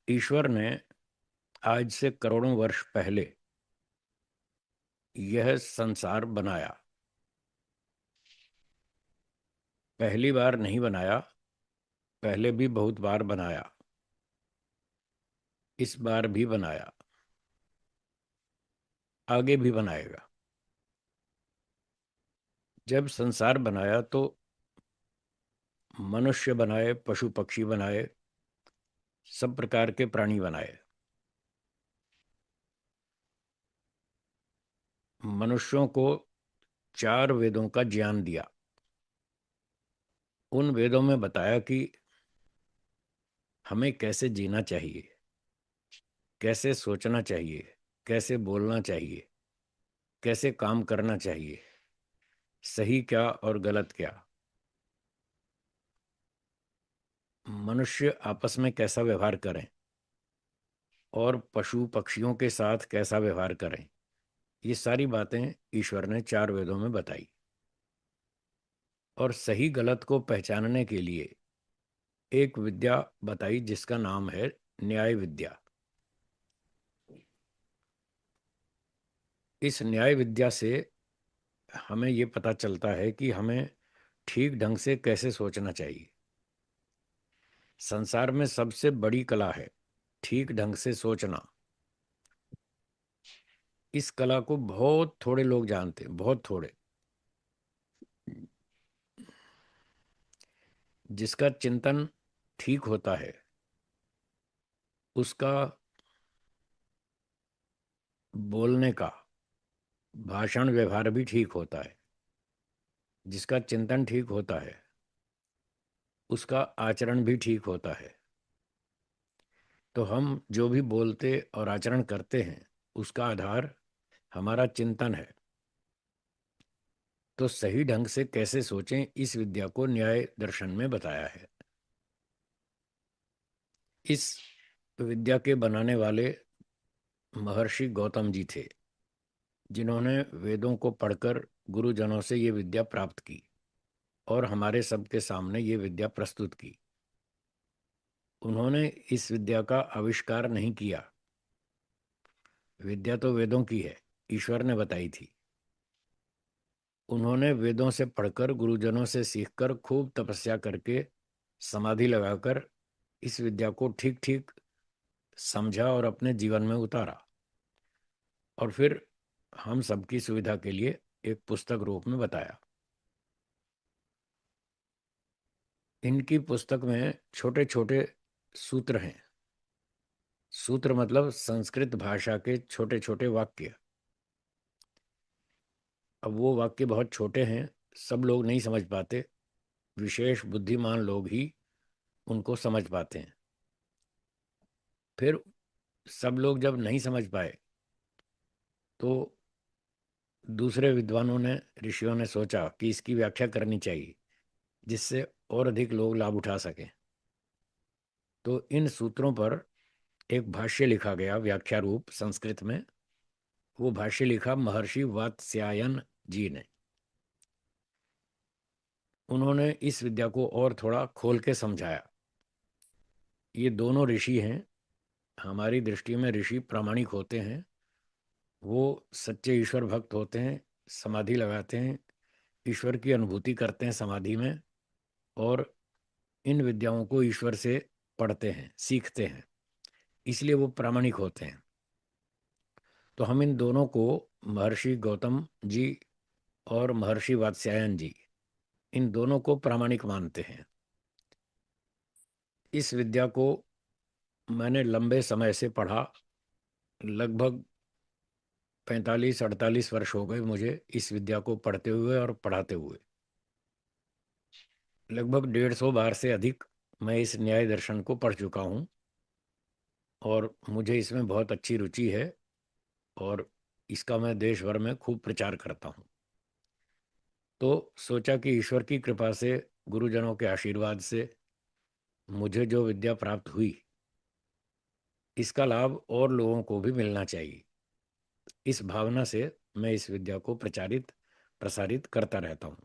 ईश्वर ने आज से करोड़ों वर्ष पहले यह संसार बनाया। पहली बार नहीं बनाया, पहले भी बहुत बार बनाया, इस बार भी बनाया, आगे भी बनाएगा। जब संसार बनाया तो मनुष्य बनाए, पशु पक्षी बनाए, सब प्रकार के प्राणी बनाए। मनुष्यों को चार वेदों का ज्ञान दिया। उन वेदों में बताया कि हमें कैसे जीना चाहिए, कैसे सोचना चाहिए, कैसे बोलना चाहिए, कैसे काम करना चाहिए, सही क्या और गलत क्या, मनुष्य आपस में कैसा व्यवहार करें और पशु पक्षियों के साथ कैसा व्यवहार करें। ये सारी बातें ईश्वर ने चार वेदों में बताई। और सही गलत को पहचानने के लिए एक विद्या बताई जिसका नाम है न्याय विद्या। इस न्याय विद्या से हमें ये पता चलता है कि हमें ठीक ढंग से कैसे सोचना चाहिए। संसार में सबसे बड़ी कला है ठीक ढंग से सोचना। इस कला को बहुत थोड़े लोग जानते हैं, बहुत थोड़े। जिसका चिंतन ठीक होता है उसका बोलने का भाषण व्यवहार भी ठीक होता है। जिसका चिंतन ठीक होता है उसका आचरण भी ठीक होता है। तो हम जो भी बोलते और आचरण करते हैं उसका आधार हमारा चिंतन है। तो सही ढंग से कैसे सोचें, इस विद्या को न्याय दर्शन में बताया है। इस विद्या के बनाने वाले महर्षि गौतम जी थे, जिन्होंने वेदों को पढ़कर गुरुजनों से ये विद्या प्राप्त की और हमारे सबके सामने ये विद्या प्रस्तुत की। उन्होंने इस विद्या का आविष्कार नहीं किया। विद्या तो वेदों की है, ईश्वर ने बताई थी। उन्होंने वेदों से पढ़कर गुरुजनों से सीखकर खूब तपस्या करके समाधि लगाकर इस विद्या को ठीक ठीक समझा और अपने जीवन में उतारा। और फिर हम सबकी सुविधा के लिए एक पुस्तक रूप में बताया। इनकी पुस्तक में छोटे छोटे सूत्र हैं। सूत्र मतलब संस्कृत भाषा के छोटे छोटे वाक्य। अब वो वाक्य बहुत छोटे हैं, सब लोग नहीं समझ पाते। विशेष बुद्धिमान लोग ही उनको समझ पाते हैं। फिर सब लोग जब नहीं समझ पाए तो दूसरे विद्वानों ने, ऋषियों ने सोचा कि इसकी व्याख्या करनी चाहिए जिससे और अधिक लोग लाभ उठा सकें। तो इन सूत्रों पर एक भाष्य लिखा गया व्याख्या रूप संस्कृत में। वो भाष्य लिखा महर्षि वात्स्यायन जी ने। उन्होंने इस विद्या को और थोड़ा खोल के समझाया। ये दोनों ऋषि हैं। हमारी दृष्टि में ऋषि प्रामाणिक होते हैं। वो सच्चे ईश्वर भक्त होते हैं, समाधि लगाते हैं, ईश्वर की अनुभूति करते हैं समाधि में, और इन विद्याओं को ईश्वर से पढ़ते हैं, सीखते हैं, इसलिए वो प्रामाणिक होते हैं। तो हम इन दोनों को, महर्षि गौतम जी और महर्षि वात्स्यायन जी, इन दोनों को प्रामाणिक मानते हैं। इस विद्या को मैंने लंबे समय से पढ़ा। लगभग 45-48 वर्ष हो गए मुझे इस विद्या को पढ़ते हुए और पढ़ाते हुए। लगभग 150 बार से अधिक मैं इस न्याय दर्शन को पढ़ चुका हूँ और मुझे इसमें बहुत अच्छी रुचि है। और इसका मैं देश भर में खूब प्रचार करता हूँ। तो सोचा कि ईश्वर की कृपा से, गुरुजनों के आशीर्वाद से मुझे जो विद्या प्राप्त हुई, इसका लाभ और लोगों को भी मिलना चाहिए। इस भावना से मैं इस विद्या को प्रचारित प्रसारित करता रहता हूँ।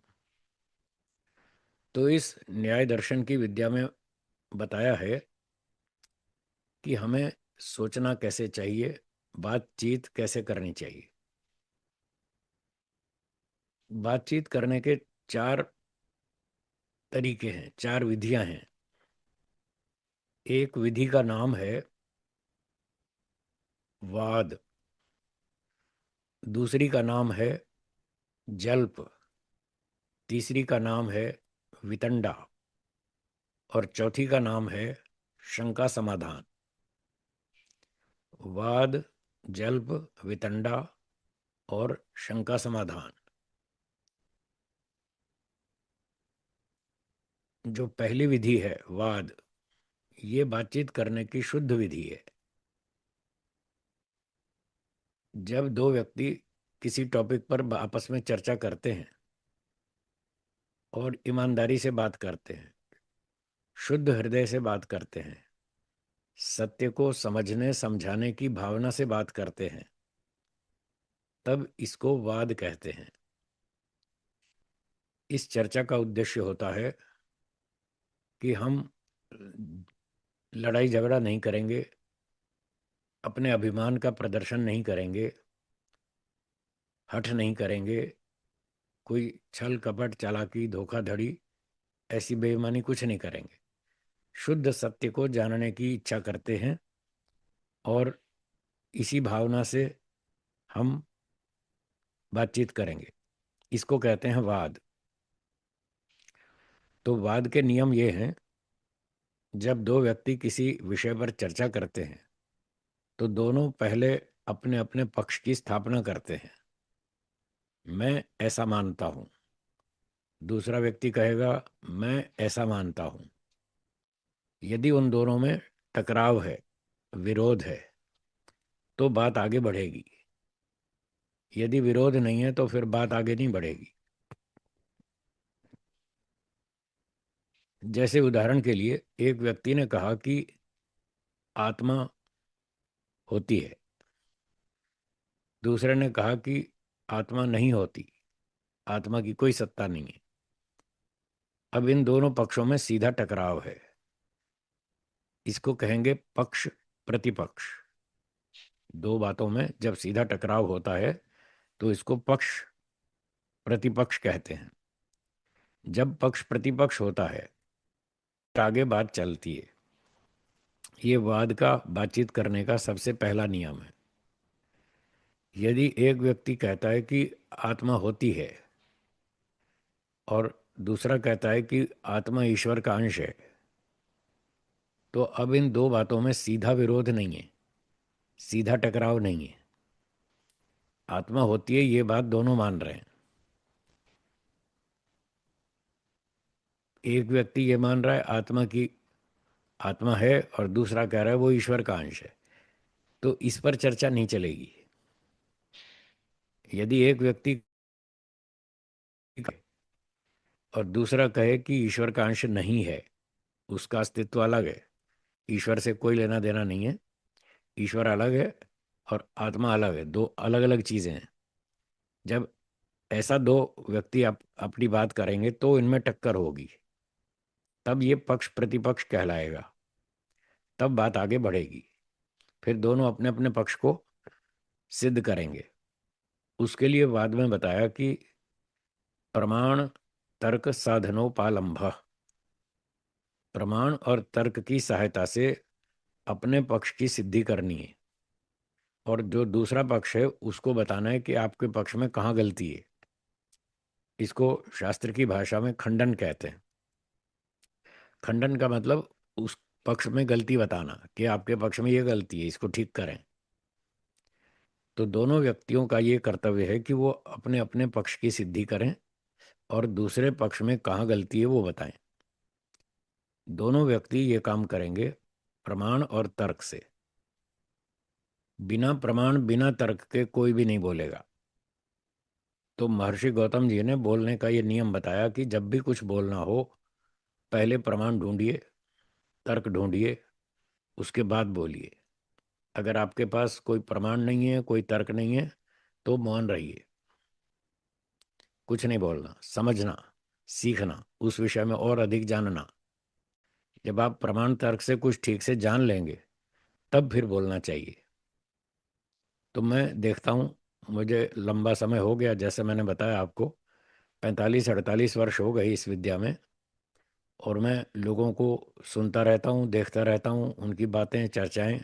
तो इस न्याय दर्शन की विद्या में बताया है कि हमें सोचना कैसे चाहिए, बातचीत कैसे करनी चाहिए। बातचीत करने के चार तरीके हैं, चार विधियां हैं। एक विधि का नाम है वाद, दूसरी का नाम है जल्प, तीसरी का नाम है वितंडा, और चौथी का नाम है शंका समाधान। वाद, जल्प, वितंडा और शंका समाधान। जो पहली विधि है वाद, ये बातचीत करने की शुद्ध विधि है। जब दो व्यक्ति किसी टॉपिक पर आपस में चर्चा करते हैं और ईमानदारी से बात करते हैं, शुद्ध हृदय से बात करते हैं, सत्य को समझने समझाने की भावना से बात करते हैं, तब इसको वाद कहते हैं। इस चर्चा का उद्देश्य होता है कि हम लड़ाई झगड़ा नहीं करेंगे, अपने अभिमान का प्रदर्शन नहीं करेंगे, हठ नहीं करेंगे, कोई छल कपट चालाकी धोखाधड़ी ऐसी बेईमानी कुछ नहीं करेंगे। शुद्ध सत्य को जानने की इच्छा करते हैं और इसी भावना से हम बातचीत करेंगे। इसको कहते हैं वाद। तो वाद के नियम ये हैं, जब दो व्यक्ति किसी विषय पर चर्चा करते हैं तो दोनों पहले अपने अपने पक्ष की स्थापना करते हैं। मैं ऐसा मानता हूं। दूसरा व्यक्ति कहेगा मैं ऐसा मानता हूं। यदि उन दोनों में टकराव है, विरोध है, तो बात आगे बढ़ेगी। यदि विरोध नहीं है तो फिर बात आगे नहीं बढ़ेगी। जैसे उदाहरण के लिए एक व्यक्ति ने कहा कि आत्मा होती है, दूसरे ने कहा कि आत्मा नहीं होती, आत्मा की कोई सत्ता नहीं है। अब इन दोनों पक्षों में सीधा टकराव है। इसको कहेंगे पक्ष प्रतिपक्ष। दो बातों में जब सीधा टकराव होता है तो इसको पक्ष प्रतिपक्ष कहते हैं। जब पक्ष प्रतिपक्ष होता है तो आगे बात चलती है। ये वाद का बातचीत करने का सबसे पहला नियम है। यदि एक व्यक्ति कहता है कि आत्मा होती है और दूसरा कहता है कि आत्मा ईश्वर का अंश है, तो अब इन दो बातों में सीधा विरोध नहीं है, सीधा टकराव नहीं है। आत्मा होती है ये बात दोनों मान रहे हैं। एक व्यक्ति ये मान रहा है आत्मा की आत्मा है और दूसरा कह रहा है वो ईश्वर का अंश है, तो इस पर चर्चा नहीं चलेगी। यदि एक व्यक्ति और दूसरा कहे कि ईश्वर का अंश नहीं है, उसका अस्तित्व अलग है, ईश्वर से कोई लेना देना नहीं है, ईश्वर अलग है और आत्मा अलग है, दो अलग अलग चीजें हैं। जब ऐसा दो व्यक्ति अपनी बात करेंगे तो इनमें टक्कर होगी, तब ये पक्ष प्रतिपक्ष कहलाएगा, तब बात आगे बढ़ेगी। फिर दोनों अपने अपने पक्ष को सिद्ध करेंगे। उसके लिए वाद में बताया कि प्रमाण तर्क साधनोपालंभ, प्रमाण और तर्क की सहायता से अपने पक्ष की सिद्धि करनी है और जो दूसरा पक्ष है उसको बताना है कि आपके पक्ष में कहाँ गलती है। इसको शास्त्र की भाषा में खंडन कहते हैं। खंडन का मतलब उस पक्ष में गलती बताना कि आपके पक्ष में ये गलती है, इसको ठीक करें। तो दोनों व्यक्तियों का ये कर्तव्य है कि वो अपने अपने पक्ष की सिद्धि करें और दूसरे पक्ष में कहाँ गलती है वो बताएं। दोनों व्यक्ति ये काम करेंगे प्रमाण और तर्क से। बिना प्रमाण बिना तर्क के कोई भी नहीं बोलेगा। तो महर्षि गौतम जी ने बोलने का ये नियम बताया कि जब भी कुछ बोलना हो पहले प्रमाण ढूंढिए, तर्क ढूंढिए, उसके बाद बोलिए। अगर आपके पास कोई प्रमाण नहीं है, कोई तर्क नहीं है, तो मौन रहिए, कुछ नहीं बोलना, समझना, सीखना, उस विषय में और अधिक जानना। जब आप प्रमाण तर्क से कुछ ठीक से जान लेंगे तब फिर बोलना चाहिए। तो मैं देखता हूँ, मुझे लंबा समय हो गया, जैसे मैंने बताया आपको, 45-48 वर्ष हो गए इस विद्या में। और मैं लोगों को सुनता रहता हूँ, देखता रहता हूँ, उनकी बातें, चर्चाएं।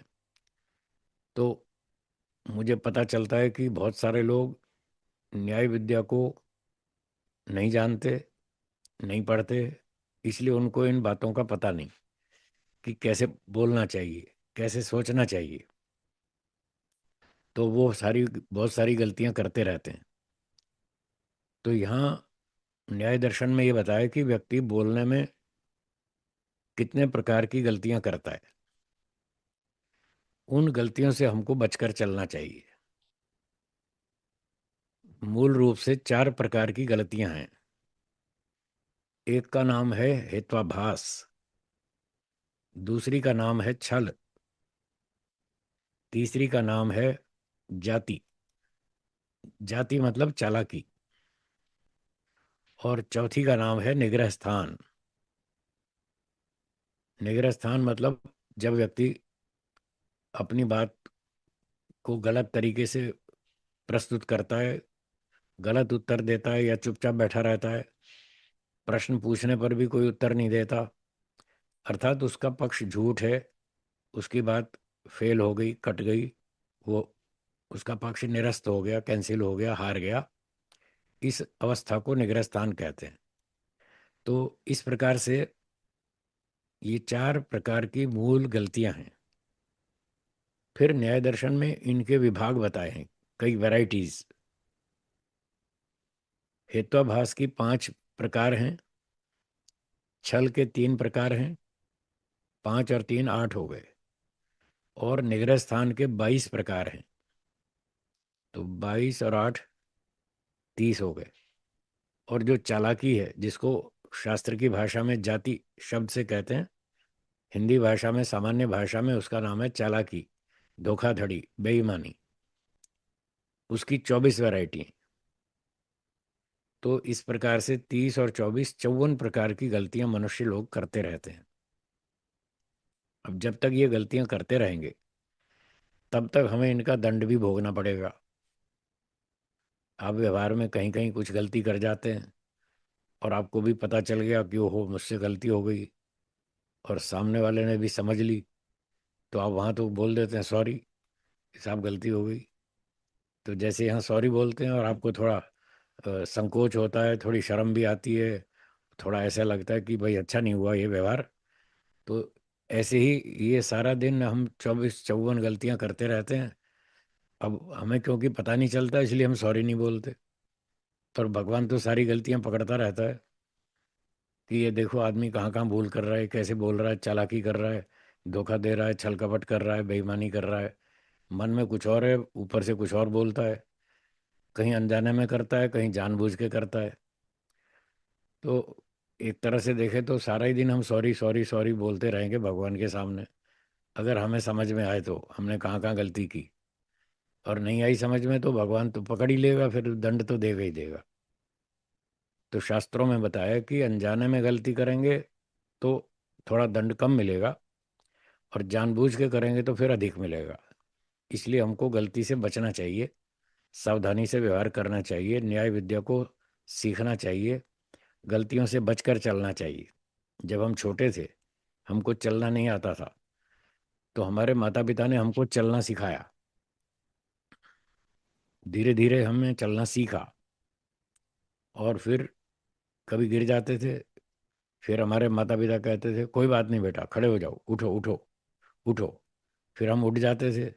तो मुझे पता चलता है कि बहुत सारे लोग न्याय विद्या को नहीं जानते, नहीं पढ़ते, इसलिए उनको इन बातों का पता नहीं कि कैसे बोलना चाहिए, कैसे सोचना चाहिए। तो वो बहुत सारी गलतियां करते रहते हैं। तो यहाँ न्याय दर्शन में ये बताया कि व्यक्ति बोलने में कितने प्रकार की गलतियां करता है। उन गलतियों से हमको बचकर चलना चाहिए। मूल रूप से 4 प्रकार की गलतियां हैं। एक का नाम है हेत्वाभास, दूसरी का नाम है छल, तीसरी का नाम है जाति, जाति मतलब चालाकी, और चौथी का नाम है निग्रह स्थान। निग्रह स्थान मतलब जब व्यक्ति अपनी बात को गलत तरीके से प्रस्तुत करता है, गलत उत्तर देता है, या चुपचाप बैठा रहता है, प्रश्न पूछने पर भी कोई उत्तर नहीं देता, अर्थात उसका पक्ष झूठ है, उसकी बात फेल हो गई, कट गई, वो उसका पक्ष निरस्त हो गया, कैंसिल हो गया, हार गया, इस अवस्था को निग्रह स्थान कहते हैं। तो इस प्रकार से ये 4 प्रकार की मूल गलतियां हैं। फिर न्याय दर्शन में इनके विभाग बताए हैं, कई वैरायटीज। हेत्वाभास की 5 प्रकार हैं, छल के 3 प्रकार हैं, 5 और 3 8 हो गए, और निग्रह स्थान के 22 प्रकार हैं। तो 22 और 8 30 हो गए। और जो चालाकी है, जिसको शास्त्र की भाषा में जाति शब्द से कहते हैं, हिंदी भाषा में, सामान्य भाषा में उसका नाम है चालाकी, धोखाधड़ी, बेईमानी, उसकी 24 वैरायटी हैं। तो इस प्रकार से 30 और 24 54 प्रकार की गलतियां मनुष्य लोग करते रहते हैं। अब जब तक ये गलतियां करते रहेंगे, तब तक हमें इनका दंड भी भोगना पड़ेगा। आप व्यवहार में कहीं कहीं कुछ गलती कर जाते हैं, और आपको भी पता चल गया कि ओहो मुझसे गलती हो गई, और सामने वाले ने भी समझ ली, तो आप वहाँ तो बोल देते हैं सॉरी साहब, गलती हो गई। तो जैसे यहाँ सॉरी बोलते हैं, और आपको थोड़ा संकोच होता है, थोड़ी शर्म भी आती है, थोड़ा ऐसा लगता है कि भाई अच्छा नहीं हुआ ये व्यवहार। तो ऐसे ही ये सारा दिन हम 24 54 गलतियां करते रहते हैं। अब हमें क्योंकि पता नहीं चलता, इसलिए हम सॉरी नहीं बोलते। और भगवान तो सारी गलतियां पकड़ता रहता है कि ये देखो आदमी कहाँ कहाँ भूल कर रहा है, कैसे बोल रहा है, चालाकी कर रहा है, धोखा दे रहा है, छल कपट कर रहा है, बेईमानी कर रहा है। मन में कुछ और है, ऊपर से कुछ और बोलता है, कहीं अनजाने में करता है, कहीं जानबूझ के करता है। तो एक तरह से देखें तो सारा ही दिन हम सॉरी सॉरी सॉरी बोलते रहेंगे भगवान के सामने, अगर हमें समझ में आए तो हमने कहाँ कहाँ गलती की। और नहीं आई समझ में तो भगवान तो पकड़ ही लेगा, फिर दंड तो देगा ही देगा। तो शास्त्रों में बताया कि अनजाने में गलती करेंगे तो थोड़ा दंड कम मिलेगा, और जानबूझ के करेंगे तो फिर अधिक मिलेगा। इसलिए हमको गलती से बचना चाहिए, सावधानी से व्यवहार करना चाहिए, न्याय विद्या को सीखना चाहिए, गलतियों से बचकर चलना चाहिए। जब हम छोटे थे, हमको चलना नहीं आता था, तो हमारे माता पिता ने हमको चलना सिखाया। धीरे धीरे हमने चलना सीखा, और फिर कभी गिर जाते थे, फिर हमारे माता पिता कहते थे कोई बात नहीं बेटा, खड़े हो जाओ, उठो उठो उठो। फिर हम उठ जाते थे,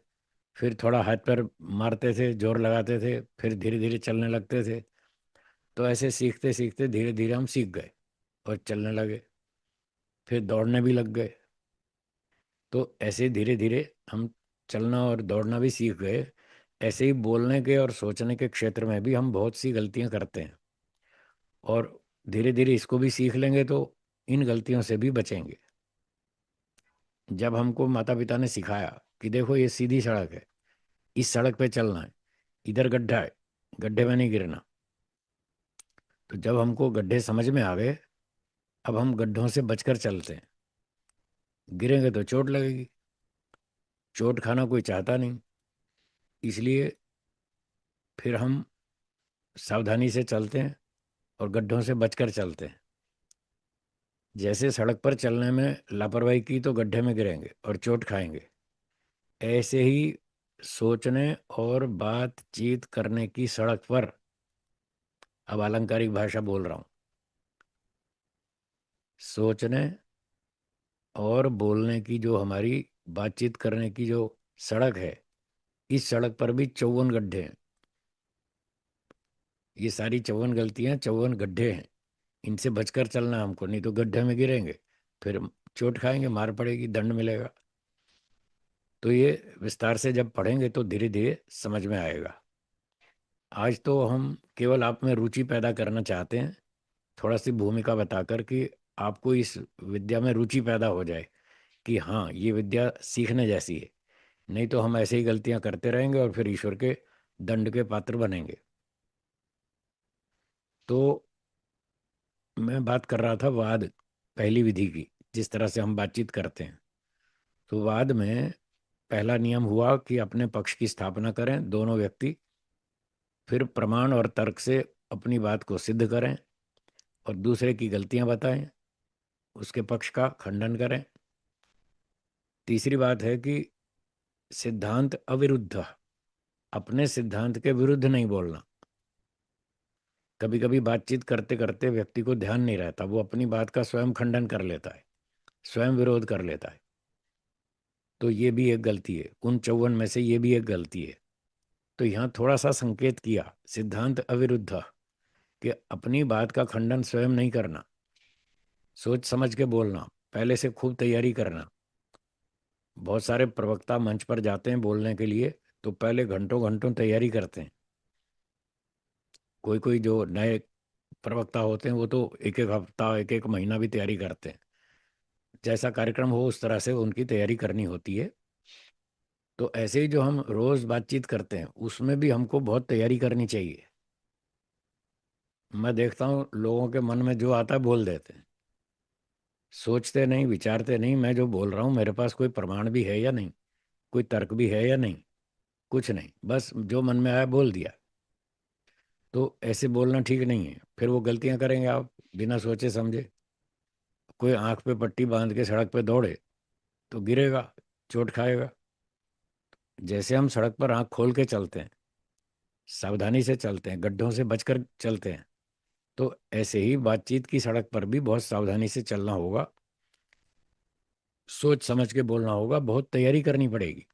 फिर थोड़ा हाथ पैर मारते थे, जोर लगाते थे, फिर धीरे धीरे चलने लगते थे। तो ऐसे सीखते सीखते धीरे धीरे हम सीख गए और चलने लगे, फिर दौड़ने भी लग गए। तो ऐसे धीरे धीरे हम चलना और दौड़ना भी सीख गए। ऐसे ही बोलने के और सोचने के क्षेत्र में भी हम बहुत सी गलतियां करते हैं, और धीरे धीरे इसको भी सीख लेंगे तो इन गलतियों से भी बचेंगे। जब हमको माता पिता ने सिखाया कि देखो ये सीधी सड़क है, इस सड़क पे चलना है, इधर गड्ढा है, गड्ढे में नहीं गिरना, तो जब हमको गड्ढे समझ में आ गए, अब हम गड्ढों से बचकर चलते हैं। गिरेंगे तो चोट लगेगी, चोट खाना कोई चाहता नहीं, इसलिए फिर हम सावधानी से चलते हैं और गड्ढों से बचकर चलते हैं। जैसे सड़क पर चलने में लापरवाही की तो गड्ढे में गिरेंगे और चोट खाएंगे, ऐसे ही सोचने और बातचीत करने की सड़क पर, अब अलंकारिक भाषा बोल रहा हूँ, सोचने और बोलने की जो हमारी बातचीत करने की जो सड़क है, इस सड़क पर भी 54 गड्ढे हैं। ये सारी 54 गलतियां 54 गड्ढे हैं। इनसे बचकर चलना है हमको, नहीं तो गड्ढे में गिरेंगे, फिर चोट खाएंगे, मार पड़ेगी, दंड मिलेगा। तो ये विस्तार से जब पढ़ेंगे तो धीरे धीरे समझ में आएगा। आज तो हम केवल आप में रुचि पैदा करना चाहते हैं, थोड़ा सी भूमिका बताकर कि आपको इस विद्या में रुचि पैदा हो जाए कि हाँ ये विद्या सीखने जैसी है। नहीं तो हम ऐसे ही गलतियां करते रहेंगे और फिर ईश्वर के दंड के पात्र बनेंगे। तो मैं बात कर रहा था वाद, पहली विधि की, जिस तरह से हम बातचीत करते हैं। तो वाद में पहला नियम हुआ कि अपने पक्ष की स्थापना करें दोनों व्यक्ति, फिर प्रमाण और तर्क से अपनी बात को सिद्ध करें और दूसरे की गलतियां बताएं, उसके पक्ष का खंडन करें। तीसरी बात है कि सिद्धांत अविरुद्ध, अपने सिद्धांत के विरुद्ध नहीं बोलना। कभी कभी बातचीत करते करते व्यक्ति को ध्यान नहीं रहता, वो अपनी बात का स्वयं खंडन कर लेता है, स्वयं विरोध कर लेता है। तो ये भी एक गलती है, उन 54 में से ये भी एक गलती है। तो यहाँ थोड़ा सा संकेत किया, सिद्धांत अविरुद्ध, कि अपनी बात का खंडन स्वयं नहीं करना, सोच समझ के बोलना, पहले से खूब तैयारी करना। बहुत सारे प्रवक्ता मंच पर जाते हैं बोलने के लिए, तो पहले घंटों घंटों तैयारी करते हैं। कोई कोई जो नए प्रवक्ता होते हैं वो तो एक एक हफ्ता एक एक महीना भी तैयारी करते हैं। जैसा कार्यक्रम हो उस तरह से उनकी तैयारी करनी होती है। तो ऐसे ही जो हम रोज बातचीत करते हैं उसमें भी हमको बहुत तैयारी करनी चाहिए। मैं देखता हूँ लोगों के मन में जो आता है बोल देते हैं, सोचते नहीं, विचारते नहीं मैं जो बोल रहा हूँ मेरे पास कोई प्रमाण भी है या नहीं, कोई तर्क भी है या नहीं, कुछ नहीं, बस जो मन में आया बोल दिया। तो ऐसे बोलना ठीक नहीं है, फिर वो गलतियां करेंगे आप बिना सोचे समझे। कोई आंख पे पट्टी बांध के सड़क पे दौड़े तो गिरेगा, चोट खाएगा। जैसे हम सड़क पर आंख खोल के चलते हैं, सावधानी से चलते हैं, गड्ढों से बचकर चलते हैं, तो ऐसे ही बातचीत की सड़क पर भी बहुत सावधानी से चलना होगा, सोच समझ के बोलना होगा, बहुत तैयारी करनी पड़ेगी।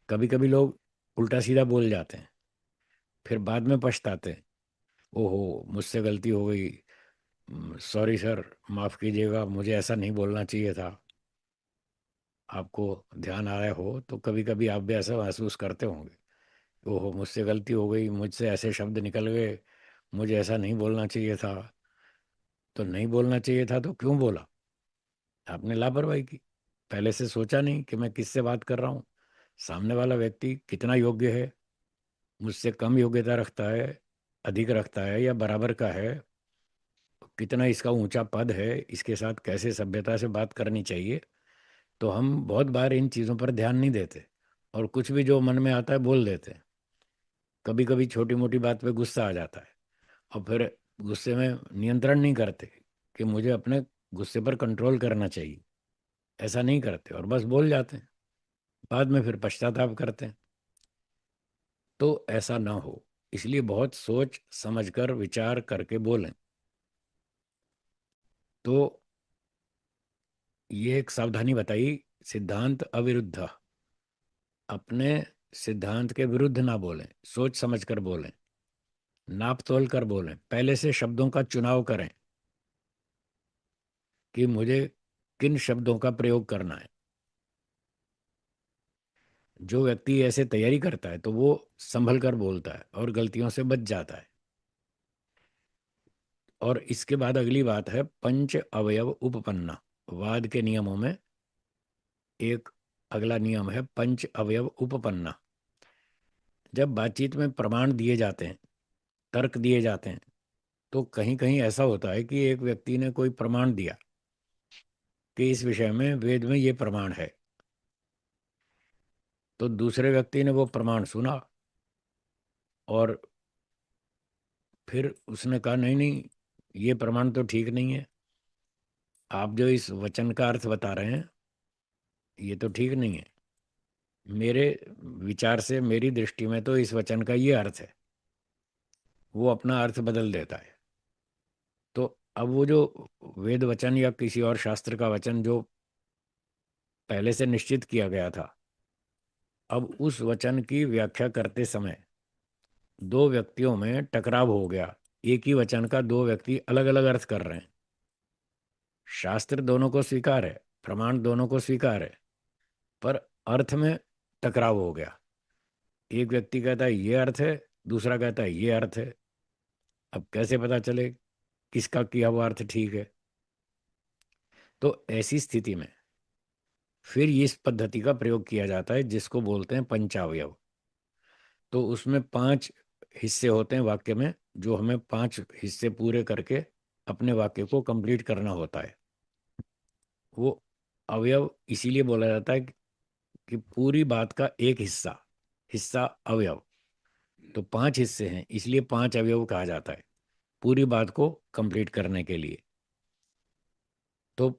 कभी कभी लोग उल्टा सीधा बोल जाते हैं, फिर बाद में पछताते हैं, ओहो मुझसे गलती हो गई, सॉरी सर, माफ़ कीजिएगा, मुझे ऐसा नहीं बोलना चाहिए था। आपको ध्यान आ रहा हो तो कभी कभी आप भी ऐसा महसूस करते होंगे, ओहो मुझसे गलती हो गई, मुझसे ऐसे शब्द निकल गए, मुझे ऐसा नहीं बोलना चाहिए था। तो नहीं बोलना चाहिए था तो क्यों बोला? आपने लापरवाही की, पहले से सोचा नहीं कि मैं किससे बात कर रहा हूँ, सामने वाला व्यक्ति कितना योग्य है, मुझसे कम योग्यता रखता है, अधिक रखता है या बराबर का है, कितना इसका ऊंचा पद है, इसके साथ कैसे सभ्यता से बात करनी चाहिए। तो हम बहुत बार इन चीज़ों पर ध्यान नहीं देते और कुछ भी जो मन में आता है बोल देते हैं। कभी कभी छोटी मोटी बात पे गुस्सा आ जाता है और फिर गुस्से में नियंत्रण नहीं करते कि मुझे अपने गुस्से पर कंट्रोल करना चाहिए, ऐसा नहीं करते और बस बोल जाते हैं, बाद में फिर पश्चाताप करते हैं। तो ऐसा ना हो, इसलिए बहुत सोच समझकर विचार करके बोलें। तो ये एक सावधानी बताई, सिद्धांत अविरुद्ध, अपने सिद्धांत के विरुद्ध ना बोलें, सोच समझकर बोलें, नाप तोल कर बोलें, पहले से शब्दों का चुनाव करें कि मुझे किन शब्दों का प्रयोग करना है। जो व्यक्ति ऐसे तैयारी करता है तो वो संभल कर बोलता है और गलतियों से बच जाता है। और इसके बाद अगली बात है पंच अवयव उपपन्ना। वाद के नियमों में एक अगला नियम है पंच अवयव उपपन्ना। जब बातचीत में प्रमाण दिए जाते हैं, तर्क दिए जाते हैं, तो कहीं कहीं ऐसा होता है कि एक व्यक्ति ने कोई प्रमाण दिया कि इस विषय में वेद में ये प्रमाण है, तो दूसरे व्यक्ति ने वो प्रमाण सुना और फिर उसने कहा नहीं नहीं, ये प्रमाण तो ठीक नहीं है, आप जो इस वचन का अर्थ बता रहे हैं ये तो ठीक नहीं है। मेरे विचार से, मेरी दृष्टि में तो इस वचन का ये अर्थ है। वो अपना अर्थ बदल देता है। तो अब वो जो वेद वचन या किसी और शास्त्र का वचन जो पहले से निश्चित किया गया था, अब उस वचन की व्याख्या करते समय दो व्यक्तियों में टकराव हो गया। एक ही वचन का दो व्यक्ति अलग अलग अर्थ कर रहे हैं। शास्त्र दोनों को स्वीकार है, प्रमाण दोनों को स्वीकार है, पर अर्थ में टकराव हो गया। एक व्यक्ति कहता है ये अर्थ है, दूसरा कहता है ये अर्थ है। अब कैसे पता चले किसका किया हुआ अर्थ ठीक है? तो ऐसी स्थिति में फिर इस पद्धति का प्रयोग किया जाता है जिसको बोलते हैं पंचावयव। तो उसमें पांच हिस्से होते हैं वाक्य में, जो हमें पांच हिस्से पूरे करके अपने वाक्य को कंप्लीट करना होता है। वो अवयव इसीलिए बोला जाता है कि पूरी बात का एक हिस्सा, हिस्सा अवयव। तो पांच हिस्से हैं, इसलिए पांच अवयव कहा जाता है पूरी बात को कंप्लीट करने के लिए। तो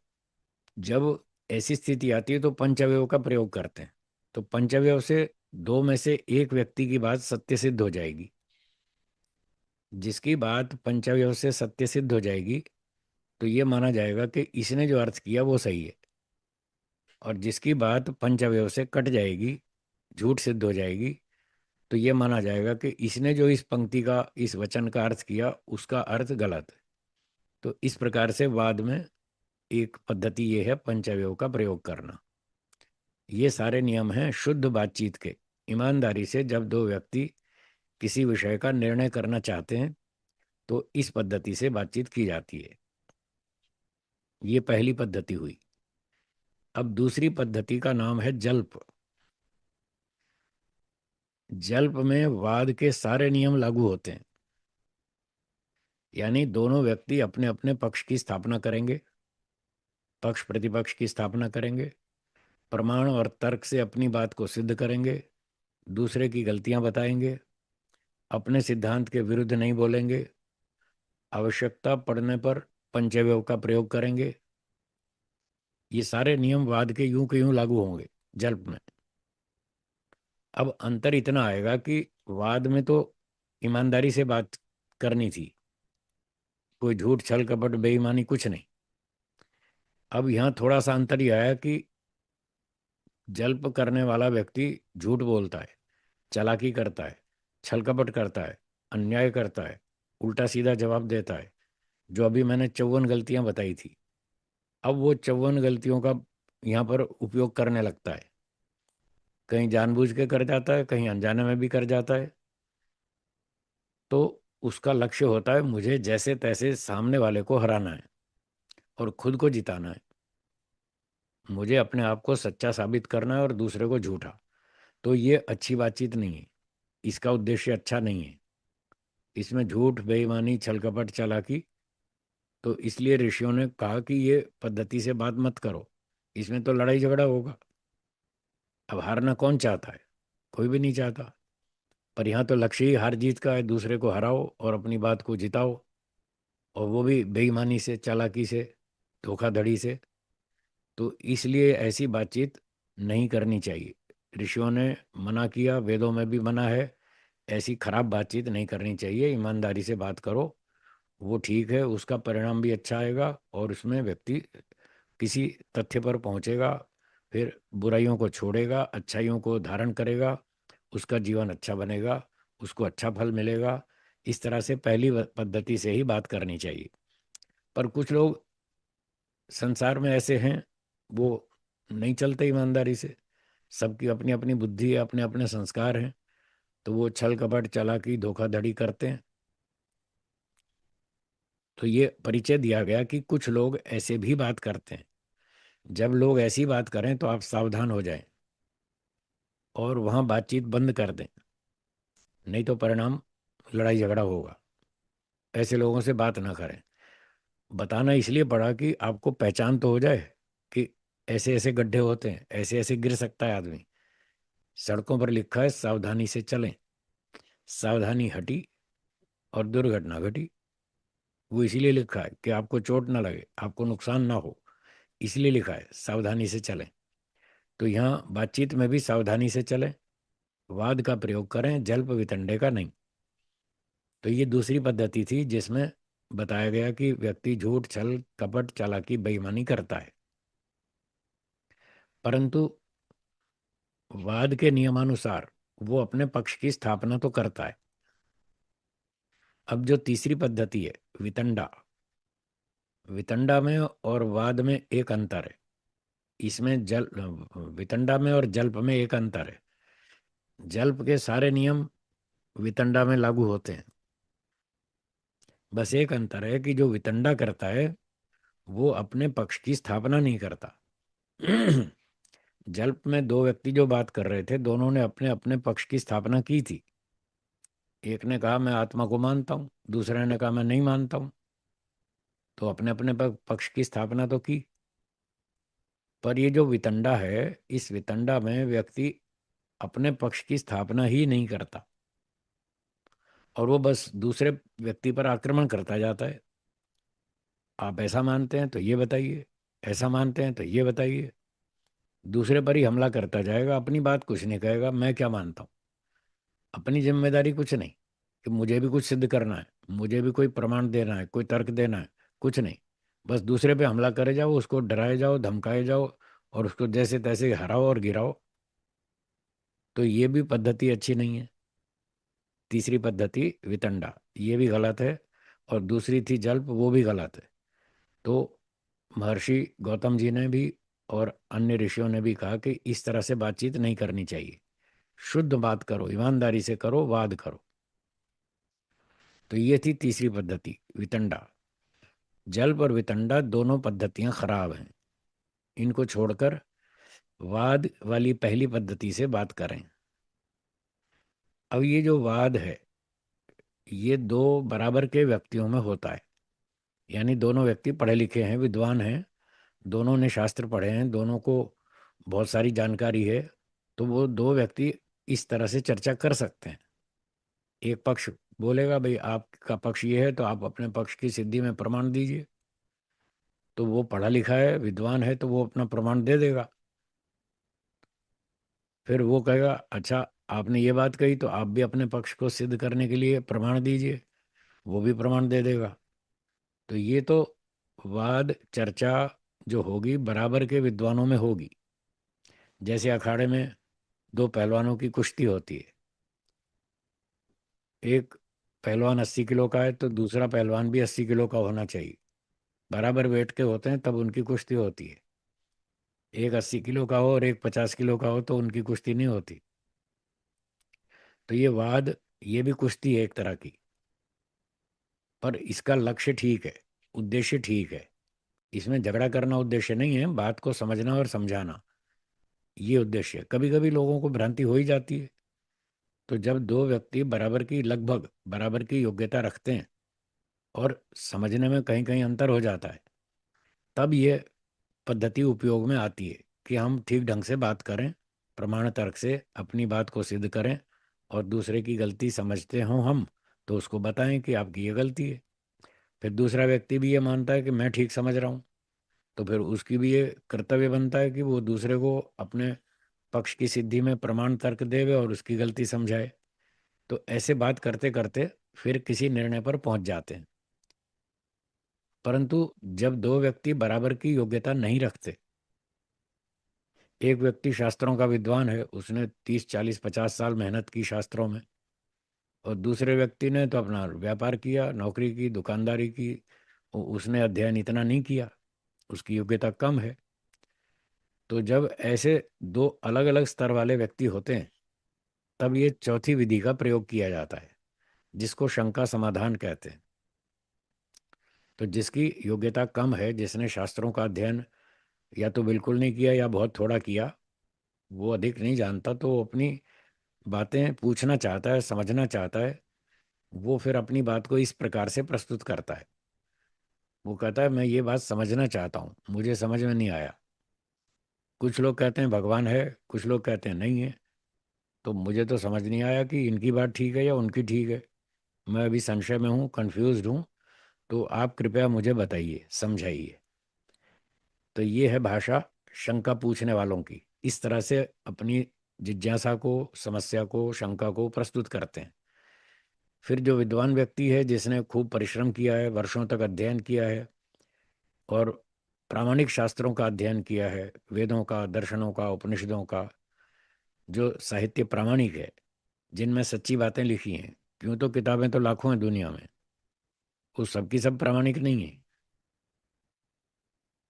जब ऐसी स्थिति आती है तो पंचअवयव का प्रयोग करते हैं। तो पंचअवयव से दो में से एक व्यक्ति की बात सत्य सिद्ध हो जाएगी। जिसकी बात पंचअवयव से सत्य सिद्ध हो जाएगी तो ये माना जाएगा कि इसने जो अर्थ किया वो सही है। और जिसकी बात पंचअवयव से कट जाएगी, झूठ सिद्ध हो जाएगी, तो ये माना जाएगा कि इसने जो इस पंक्ति का, इस वचन का अर्थ किया उसका अर्थ गलत है। तो इस प्रकार से वाद में एक पद्धति ये है पंचअवयव का प्रयोग करना। ये सारे नियम हैं शुद्ध बातचीत के। ईमानदारी से जब दो व्यक्ति किसी विषय का निर्णय करना चाहते हैं तो इस पद्धति से बातचीत की जाती है। ये पहली पद्धति हुई। अब दूसरी पद्धति का नाम है जल्प। जल्प में वाद के सारे नियम लागू होते हैं। यानी दोनों व्यक्ति अपने अपने पक्ष की स्थापना करेंगे, पक्ष प्रतिपक्ष की स्थापना करेंगे, प्रमाण और तर्क से अपनी बात को सिद्ध करेंगे, दूसरे की गलतियां बताएंगे, अपने सिद्धांत के विरुद्ध नहीं बोलेंगे, आवश्यकता पड़ने पर पंचव्यव का प्रयोग करेंगे। ये सारे नियम वाद के यूं के यूं लागू होंगे जल्प में। अब अंतर इतना आएगा कि वाद में तो ईमानदारी से बात करनी थी, कोई झूठ छल कपट बेईमानी कुछ नहीं। अब यहाँ थोड़ा सा अंतर यह आया कि जल्प करने वाला व्यक्ति झूठ बोलता है, चालाकी करता है, छल कपट करता है, अन्याय करता है, उल्टा सीधा जवाब देता है। जो अभी मैंने 54 गलतियां बताई थी, अब वो 54 गलतियों का यहाँ पर उपयोग करने लगता है। कहीं जानबूझ के कर जाता है, कहीं अनजाने में भी कर जाता है। तो उसका लक्ष्य होता है मुझे जैसे तैसे सामने वाले को हराना है और खुद को जिताना है। मुझे अपने आप को सच्चा साबित करना है और दूसरे को झूठा। तो ये अच्छी बातचीत नहीं है, इसका उद्देश्य अच्छा नहीं है। इसमें झूठ, बेईमानी, छल कपट, चालाकी। तो इसलिए ऋषियों ने कहा कि ये पद्धति से बात मत करो, इसमें तो लड़ाई झगड़ा होगा। अब हारना कौन चाहता है? कोई भी नहीं चाहता। पर यहाँ तो लक्ष्य ही हार जीत का है, दूसरे को हराओ और अपनी बात को जिताओ, और वो भी बेईमानी से, चालाकी से, धोखाधड़ी से। तो इसलिए ऐसी बातचीत नहीं करनी चाहिए। ऋषियों ने मना किया, वेदों में भी मना है। ऐसी खराब बातचीत नहीं करनी चाहिए। ईमानदारी से बात करो, वो ठीक है, उसका परिणाम भी अच्छा आएगा और उसमें व्यक्ति किसी तथ्य पर पहुंचेगा, फिर बुराइयों को छोड़ेगा, अच्छाइयों को धारण करेगा, उसका जीवन अच्छा बनेगा, उसको अच्छा फल मिलेगा। इस तरह से पहली पद्धति से ही बात करनी चाहिए। पर कुछ लोग संसार में ऐसे हैं, वो नहीं चलते ईमानदारी से। सबकी अपनी अपनी बुद्धि है, अपने अपने संस्कार हैं, तो वो छल कपट, चालाकी, धोखाधड़ी करते हैं। तो ये परिचय दिया गया कि कुछ लोग ऐसे भी बात करते हैं। जब लोग ऐसी बात करें तो आप सावधान हो जाएं और वहां बातचीत बंद कर दें, नहीं तो परिणाम लड़ाई झगड़ा होगा। ऐसे लोगों से बात ना करें। बताना इसलिए पड़ा कि आपको पहचान तो हो जाए कि ऐसे ऐसे गड्ढे होते हैं, ऐसे ऐसे गिर सकता है आदमी। सड़कों पर लिखा है सावधानी से चलें, सावधानी हटी और दुर्घटना घटी। वो इसीलिए लिखा है कि आपको चोट ना लगे, आपको नुकसान ना हो, इसलिए लिखा है सावधानी से चलें। तो यहाँ बातचीत में भी सावधानी से चलें, वाद का प्रयोग करें, जल्प वितंडे का नहीं। तो ये दूसरी पद्धति थी जिसमें बताया गया कि व्यक्ति झूठ, छल, कपट, चालाकी, बेईमानी करता है। परंतु वाद के नियमानुसार वो अपने पक्ष की स्थापना तो करता है। अब जो तीसरी पद्धति है वितंडा, वितंडा में और वाद में एक अंतर है। इसमें जल वितंडा में और जल्प में एक अंतर है। जल्प के सारे नियम वितंडा में लागू होते हैं। बस एक अंतर है कि जो वितंडा करता है वो अपने पक्ष की स्थापना नहीं करता। जल्प में दो व्यक्ति जो बात कर रहे थे, दोनों ने अपने अपने पक्ष की स्थापना की थी। एक ने कहा मैं आत्मा को मानता हूं, दूसरे ने कहा मैं नहीं मानता हूं। तो अपने अपने पक्ष की स्थापना तो की। पर ये जो वितंडा है, इस वितंडा में व्यक्ति अपने पक्ष की स्थापना ही नहीं करता और वो बस दूसरे व्यक्ति पर आक्रमण करता जाता है। आप ऐसा मानते हैं तो ये बताइए, ऐसा मानते हैं तो ये बताइए। दूसरे पर ही हमला करता जाएगा, अपनी बात कुछ नहीं कहेगा, मैं क्या मानता हूँ। अपनी जिम्मेदारी कुछ नहीं कि मुझे भी कुछ सिद्ध करना है, मुझे भी कोई प्रमाण देना है, कोई तर्क देना है, कुछ नहीं। बस दूसरे पे हमला करे जाओ, उसको डराए जाओ, धमकाए जाओ और उसको जैसे तैसे हराओ और गिराओ। तो ये भी पद्धति अच्छी नहीं है। तीसरी पद्धति वितंडा, ये भी गलत है। और दूसरी थी जल्प, वो भी गलत है। तो महर्षि गौतम जी ने भी और अन्य ऋषियों ने भी कहा कि इस तरह से बातचीत नहीं करनी चाहिए। शुद्ध बात करो, ईमानदारी से करो, वाद करो। तो ये थी तीसरी पद्धति वितंडा। जल्प और वितंडा दोनों पद्धतियां खराब हैं। इनको छोड़कर वाद वाली पहली पद्धति से बात करें। अब ये जो वाद है, ये दो बराबर के व्यक्तियों में होता है। यानी दोनों व्यक्ति पढ़े लिखे हैं, विद्वान हैं, दोनों ने शास्त्र पढ़े हैं, दोनों को बहुत सारी जानकारी है। तो वो दो व्यक्ति इस तरह से चर्चा कर सकते हैं। एक पक्ष बोलेगा भाई आपका पक्ष ये है तो आप अपने पक्ष की सिद्धि में प्रमाण दीजिए। तो वो पढ़ा लिखा है, विद्वान है, तो वो अपना प्रमाण दे देगा। फिर वो कहेगा अच्छा आपने ये बात कही तो आप भी अपने पक्ष को सिद्ध करने के लिए प्रमाण दीजिए। वो भी प्रमाण दे देगा। तो ये तो वाद चर्चा जो होगी बराबर के विद्वानों में होगी। जैसे अखाड़े में दो पहलवानों की कुश्ती होती है। एक पहलवान 80 किलो का है तो दूसरा पहलवान भी 80 किलो का होना चाहिए। बराबर वेट के होते हैं तब उनकी कुश्ती होती है। एक 80 किलो का हो और एक 50 किलो का हो तो उनकी कुश्ती नहीं होती। तो ये वाद, ये भी कुश्ती है एक तरह की। पर इसका लक्ष्य ठीक है, उद्देश्य ठीक है। इसमें झगड़ा करना उद्देश्य नहीं है, बात को समझना और समझाना ये उद्देश्य है। कभी कभी लोगों को भ्रांति हो ही जाती है। तो जब दो व्यक्ति बराबर की, लगभग बराबर की योग्यता रखते हैं और समझने में कहीं कहीं अंतर हो जाता है, तब ये पद्धति उपयोग में आती है कि हम ठीक ढंग से बात करें, प्रमाण तर्क से अपनी बात को सिद्ध करें और दूसरे की गलती समझते हों हम तो उसको बताएं कि आपकी ये गलती है। फिर दूसरा व्यक्ति भी ये मानता है कि मैं ठीक समझ रहा हूँ, तो फिर उसकी भी ये कर्तव्य बनता है कि वो दूसरे को अपने पक्ष की सिद्धि में प्रमाण तर्क देवे और उसकी गलती समझाए। तो ऐसे बात करते करते फिर किसी निर्णय पर पहुंच जाते हैं। परंतु जब दो व्यक्ति बराबर की योग्यता नहीं रखते, एक व्यक्ति शास्त्रों का विद्वान है, उसने 30 40 50 साल मेहनत की शास्त्रों में, और दूसरे व्यक्ति ने तो अपना व्यापार किया, नौकरी की, दुकानदारी की, उसने अध्ययन इतना नहीं किया, उसकी योग्यता कम है। तो जब ऐसे दो अलग अलग स्तर वाले व्यक्ति होते हैं तब ये चौथी विधि का प्रयोग किया जाता है, जिसको शंका समाधान कहते हैं। तो जिसकी योग्यता कम है, जिसने शास्त्रों का अध्ययन या तो बिल्कुल नहीं किया या बहुत थोड़ा किया, वो अधिक नहीं जानता, तो वो अपनी बातें पूछना चाहता है, समझना चाहता है। वो फिर अपनी बात को इस प्रकार से प्रस्तुत करता है। वो कहता है मैं ये बात समझना चाहता हूँ, मुझे समझ में नहीं आया। कुछ लोग कहते हैं भगवान है, कुछ लोग कहते हैं नहीं है। तो मुझे तो समझ नहीं आया कि इनकी बात ठीक है या उनकी ठीक है। मैं अभी संशय में हूँ, कंफ्यूज्ड हूँ। तो आप कृपया मुझे बताइए, समझाइए। तो ये है भाषा शंका पूछने वालों की। इस तरह से अपनी जिज्ञासा को, समस्या को, शंका को प्रस्तुत करते हैं। फिर जो विद्वान व्यक्ति है, जिसने खूब परिश्रम किया है, वर्षों तक अध्ययन किया है और प्रामाणिक शास्त्रों का अध्ययन किया है, वेदों का, दर्शनों का, उपनिषदों का, जो साहित्य प्रामाणिक है, जिनमें सच्ची बातें लिखी हैं। क्यों, तो किताबें तो लाखों हैं दुनिया में, वो सबकी सब प्रामाणिक नहीं है।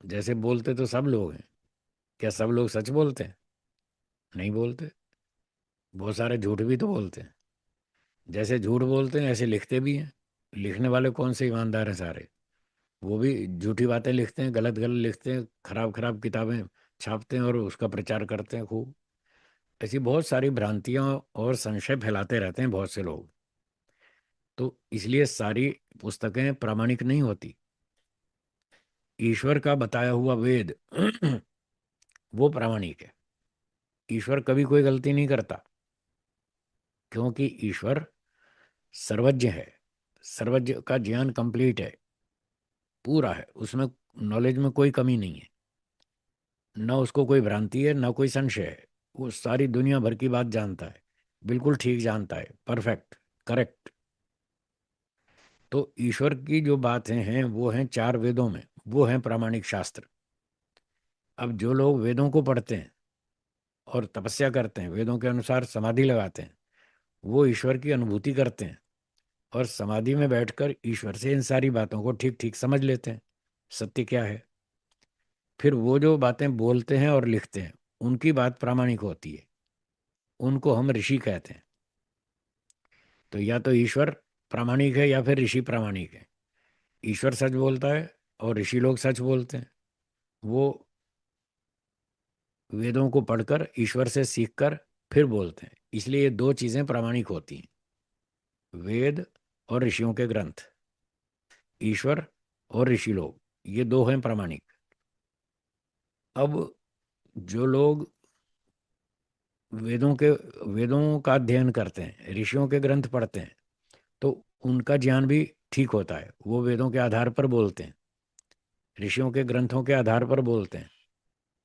जैसे बोलते तो सब लोग हैं, क्या सब लोग सच बोलते हैं? नहीं बोलते। बहुत सारे झूठ भी तो बोलते हैं। जैसे झूठ बोलते हैं ऐसे लिखते भी हैं। लिखने वाले कौन से ईमानदार हैं? सारे वो भी झूठी बातें लिखते हैं, गलत गलत लिखते हैं, खराब खराब किताबें छापते हैं और उसका प्रचार करते हैं खूब। ऐसी बहुत सारी भ्रांतियां और संशय फैलाते रहते हैं बहुत से लोग। तो इसलिए सारी पुस्तकें प्रामाणिक नहीं होती। ईश्वर का बताया हुआ वेद वो प्रामाणिक है। ईश्वर कभी कोई गलती नहीं करता, क्योंकि ईश्वर सर्वज्ञ है। सर्वज्ञ का ज्ञान कंप्लीट है, पूरा है, उसमें नॉलेज में कोई कमी नहीं है। न उसको कोई भ्रांति है, न कोई संशय है। वो सारी दुनिया भर की बात जानता है, बिल्कुल ठीक जानता है, परफेक्ट, करेक्ट। तो ईश्वर की जो बातें हैं वो हैं चार वेदों में, वो हैं प्रामाणिक शास्त्र। अब जो लोग वेदों को पढ़ते हैं और तपस्या करते हैं, वेदों के अनुसार समाधि लगाते हैं, वो ईश्वर की अनुभूति करते हैं और समाधि में बैठकर ईश्वर से इन सारी बातों को ठीक ठीक समझ लेते हैं, सत्य क्या है। फिर वो जो बातें बोलते हैं और लिखते हैं, उनकी बात प्रामाणिक होती है, उनको हम ऋषि कहते हैं। तो या तो ईश्वर प्रामाणिक है या फिर ऋषि प्रामाणिक है। ईश्वर सच बोलता है और ऋषि लोग सच बोलते हैं। वो वेदों को पढ़कर, ईश्वर से सीखकर फिर बोलते हैं। इसलिए ये दो चीजें प्रामाणिक होती हैं, वेद और ऋषियों के ग्रंथ। ईश्वर और ऋषि लोग, ये दो हैं प्रामाणिक। अब जो लोग वेदों का अध्ययन करते हैं, ऋषियों के ग्रंथ पढ़ते हैं, तो उनका ज्ञान भी ठीक होता है। वो वेदों के आधार पर बोलते हैं, ऋषियों के ग्रंथों के आधार पर बोलते हैं।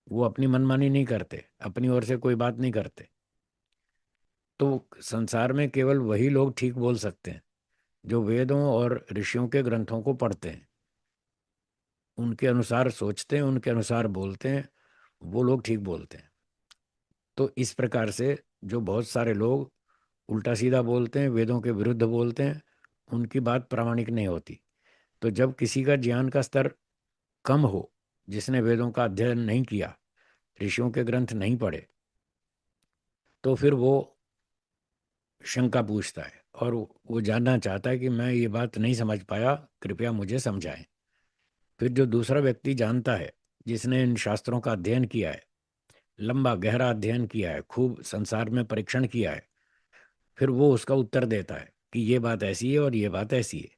वो अपनी मनमानी नहीं करते, अपनी ओर से कोई बात नहीं करते। तो संसार में केवल वही लोग ठीक बोल सकते हैं जो वेदों और ऋषियों के ग्रंथों को पढ़ते हैं, उनके अनुसार सोचते हैं, उनके अनुसार बोलते हैं। वो लोग ठीक बोलते हैं। तो इस प्रकार से जो बहुत सारे लोग उल्टा सीधा बोलते हैं, वेदों के विरुद्ध बोलते हैं, उनकी बात प्रामाणिक नहीं होती। तो जब किसी का ज्ञान का स्तर कम हो, जिसने वेदों का अध्ययन नहीं किया, ऋषियों के ग्रंथ नहीं पढ़े, तो फिर वो शंका पूछता है और वो जानना चाहता है कि मैं ये बात नहीं समझ पाया, कृपया मुझे समझाएं। फिर जो दूसरा व्यक्ति जानता है, जिसने इन शास्त्रों का अध्ययन किया है, लंबा गहरा अध्ययन किया है, खूब संसार में परीक्षण किया है, फिर वो उसका उत्तर देता है कि ये बात ऐसी है और ये बात ऐसी है,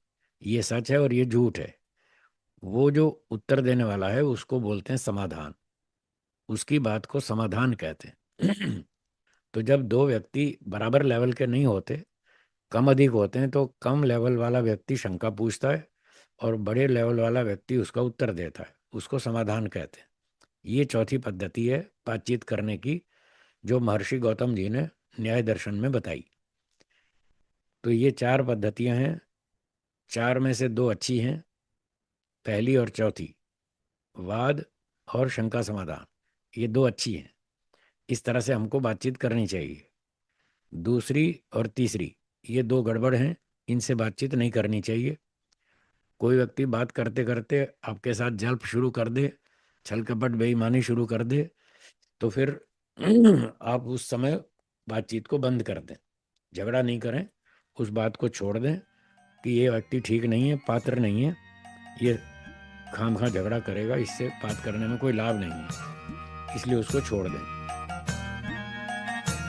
ये सच है और ये झूठ है। वो जो उत्तर देने वाला है उसको बोलते हैं समाधान। उसकी बात को समाधान कहते हैं। तो जब दो व्यक्ति बराबर लेवल के नहीं होते, कम अधिक होते हैं, तो कम लेवल वाला व्यक्ति शंका पूछता है और बड़े लेवल वाला व्यक्ति उसका उत्तर देता है, उसको समाधान कहते हैं। ये चौथी पद्धति है बातचीत करने की, जो महर्षि गौतम जी ने न्याय दर्शन में बताई। तो ये चार पद्धतियां हैं, चार में से दो अच्छी हैं, पहली और चौथी, वाद और शंका समाधान, ये दो अच्छी हैं। इस तरह से हमको बातचीत करनी चाहिए। दूसरी और तीसरी, ये दो गड़बड़ हैं, इनसे बातचीत नहीं करनी चाहिए। कोई व्यक्ति बात करते करते आपके साथ जल्प शुरू कर दे, छल कपट बेईमानी शुरू कर दे, तो फिर आप उस समय बातचीत को बंद कर दें, झगड़ा नहीं करें, उस बात को छोड़ दें कि ये व्यक्ति ठीक नहीं है, पात्र नहीं है, ये खामखा झगड़ा करेगा, इससे बात करने में कोई लाभ नहीं है, इसलिए उसको छोड़ दें।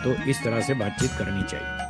तो इस तरह से बातचीत करनी चाहिए।